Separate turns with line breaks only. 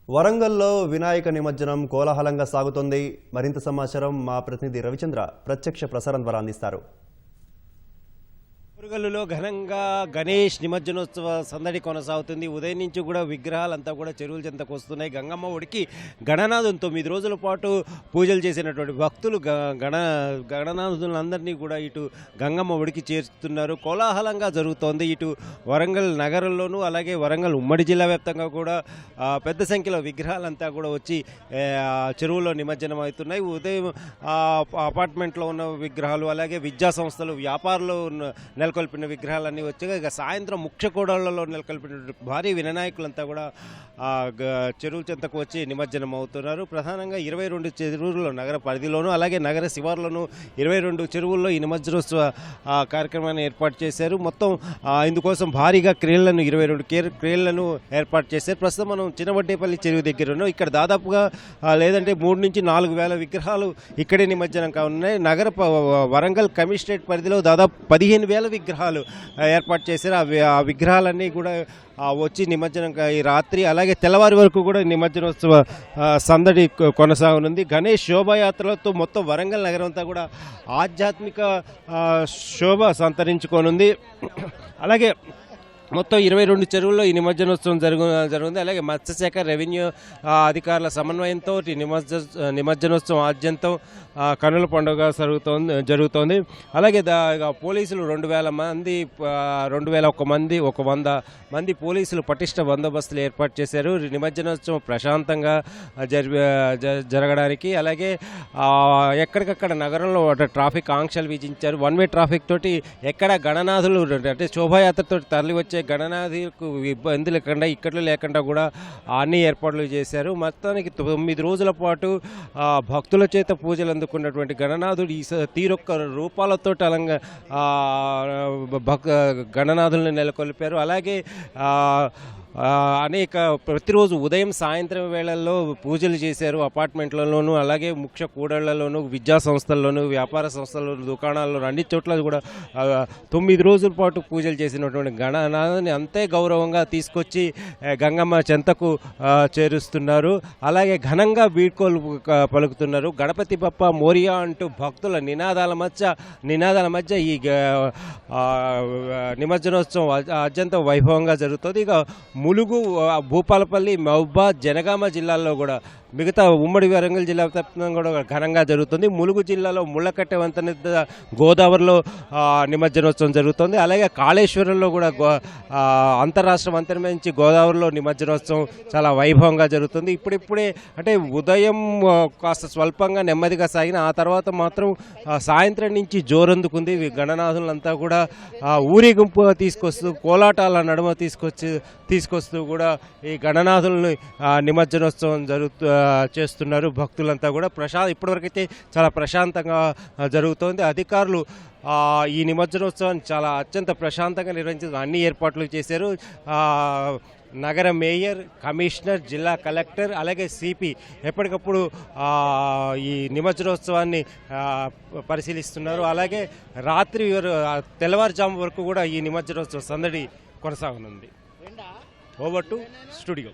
వరంగల్లో వినాయక నిమజ్జనం కోలాహలంగా సాగుతోంది. మరింత సమాచారం మా ప్రతినిధి రవిచంద్ర ప్రత్యక్ష ప్రసారం ద్వారా అందిస్తారు.
వరంగల్లో ఘనంగా గణేష్ నిమజ్జనోత్సవ సందడి కొనసాగుతుంది. ఉదయం నుంచి కూడా విగ్రహాలంతా కూడా చెరువుల చెంతకు వస్తున్నాయి. గంగమ్మ ఒడికి గణనాథం 9 రోజుల పాటు పూజలు చేసినటువంటి భక్తులు గణనాథులందరినీ కూడా ఇటు గంగమ్మ ఒడికి చేరుతున్నారు. కోలాహలంగా జరుగుతోంది. ఇటు వరంగల్ నగరంలోనూ అలాగే వరంగల్ ఉమ్మడి జిల్లా వ్యాప్తంగా కూడా పెద్ద సంఖ్యలో విగ్రహాలంతా కూడా వచ్చి చెరువులో నిమజ్జనం అవుతున్నాయి. ఉదయం అపార్ట్మెంట్లో ఉన్న విగ్రహాలు అలాగే విద్యా సంస్థలు వ్యాపారులు నెలకొల్పిన విగ్రహాలన్నీ వచ్చాయి. ఇక సాయంత్రం ముఖ్య కూడళ్లలో నెలకొల్పిన భారీ వినాయకులంతా కూడా చెరువుల చెంతకు వచ్చి నిమజ్జనం అవుతున్నారు. ప్రధానంగా 22 చెరువుల్లో నగర పరిధిలోనూ అలాగే నగర శివార్లోనూ 22 చెరువుల్లో ఈ నిమజ్జనోత్సవ కార్యక్రమాన్ని ఏర్పాటు చేశారు. మొత్తం ఇందుకోసం భారీగా క్రేన్లను 22 క్రేన్లను ఏర్పాటు చేశారు. ప్రస్తుతం మనం చిన్నవడ్డేపల్లి చెరువు దగ్గర ఉన్నాం. ఇక్కడ దాదాపుగా లేదంటే 3 నుంచి 4 వేల విగ్రహాలు ఇక్కడే నిమజ్జనం కానున్నాయి. నగర వరంగల్ కమిషనరేట్ పరిధిలో దాదాపు 15,000 విగ్రహాలు ఏర్పాటు చేశారు. ఆ విగ్రహాలన్నీ కూడా వచ్చి నిమజ్జనం ఈ రాత్రి అలాగే తెల్లవారి వరకు కూడా నిమజ్జనోత్సవ సందడి కొనసాగనుంది. గణేష్ శోభాయాత్రలతో మొత్తం వరంగల్ నగరం అంతా కూడా ఆధ్యాత్మిక శోభ సంతరించుకోనుంది. అలాగే మొత్తం 22 చెరువుల్లో ఈ నిమజ్జనోత్సవం జరుగుతుంది. అలాగే మత్స్యశాఖ రెవెన్యూ అధికారుల సమన్వయంతో నిమజ్జనోత్సవం ఆద్యంతం కనుల పండుగ జరుగుతోంది. అలాగే పోలీసులు 2,000 మంది 100 మంది పోలీసులు పటిష్ట బందోబస్తులు ఏర్పాటు చేశారు. నిమజ్జనోత్సవం ప్రశాంతంగా జరగడానికి. అలాగే ఎక్కడికక్కడ నగరంలో ట్రాఫిక్ ఆంక్షలు విధించారు. 1 వే ట్రాఫిక్ తోటి ఎక్కడ గణనాథులు అంటే శోభాయాత్రతో తరలి వచ్చే గణనాథులకు ఇబ్బంది లేకుండా ఇక్కట్లు లేకుండా కూడా అన్ని ఏర్పాట్లు చేశారు. మొత్తానికి 9 రోజుల పాటు భక్తుల చేత పూజలు అందుకున్నటువంటి గణనాథుడు ఈ తీరొక్క రూపాలతో గణనాథులను నెలకొల్పారు. అలాగే అనేక ప్రతిరోజు ఉదయం సాయంత్రం వేళల్లో పూజలు చేశారు. అపార్ట్మెంట్లలోనూ అలాగే ముఖ్య కూడళ్లలోనూ విద్యా సంస్థల్లోనూ వ్యాపార సంస్థల్లోనూ దుకాణాల్లో అన్ని చోట్ల కూడా 9 రోజుల పాటు పూజలు చేసినటువంటి గణనాథుని అంతే గౌరవంగా తీసుకొచ్చి గంగమ్మ చెంతకు చేరుస్తున్నారు. అలాగే ఘనంగా వీడ్కోలు పలుకుతున్నారు. గణపతి బప్ప మోరియా అంటూ భక్తుల నినాదాల మధ్య ఈ నిమజ్జనోత్సవం అత్యంత వైభవంగా జరుగుతుంది. ఇక ములుగు, భూపాలపల్లి, మహబూబాద్, జనగామ జిల్లాల్లో కూడా మిగతా ఉమ్మడి వరంగల్ జిల్లా వ్యాప్తంగా కూడా ఘనంగా జరుగుతుంది. ములుగు జిల్లాలో ముళ్ళకట్టె వంతెన గోదావరిలో నిమజ్జనోత్సవం జరుగుతుంది. అలాగే కాళేశ్వరంలో కూడా అంతర్రాష్ట్ర వంతెన నుంచి గోదావరిలో నిమజ్జనోత్సవం చాలా వైభవంగా జరుగుతుంది. ఇప్పుడిప్పుడే అంటే ఉదయం కాస్త స్వల్పంగా నెమ్మదిగా సాగిన ఆ తర్వాత మాత్రం సాయంత్రం నుంచి జోరందుకుంది. గణనాథులంతా కూడా ఊరేగింపుగా తీసుకొస్తూ కోలాటాల నడుమ తీసుకొస్తూ కూడా ఈ గణనాథులను నిమజ్జనోత్సవం చేస్తున్నారు. భక్తులంతా కూడా ఇప్పటివరకైతే చాలా ప్రశాంతంగా జరుగుతోంది. అధికారులు ఈ నిమజ్జనోత్సవాన్ని చాలా అత్యంత ప్రశాంతంగా నిర్వహించారు. అన్ని ఏర్పాట్లు చేశారు. నగర మేయర్, కమిషనర్, జిల్లా కలెక్టర్ అలాగే సిపి ఎప్పటికప్పుడు ఈ నిమజ్జనోత్సవాన్ని పరిశీలిస్తున్నారు. అలాగే రాత్రి తెల్లవారుజాము వరకు కూడా ఈ నిమజ్జనోత్సవ సందడి కొనసాగనుంది. Over to studio.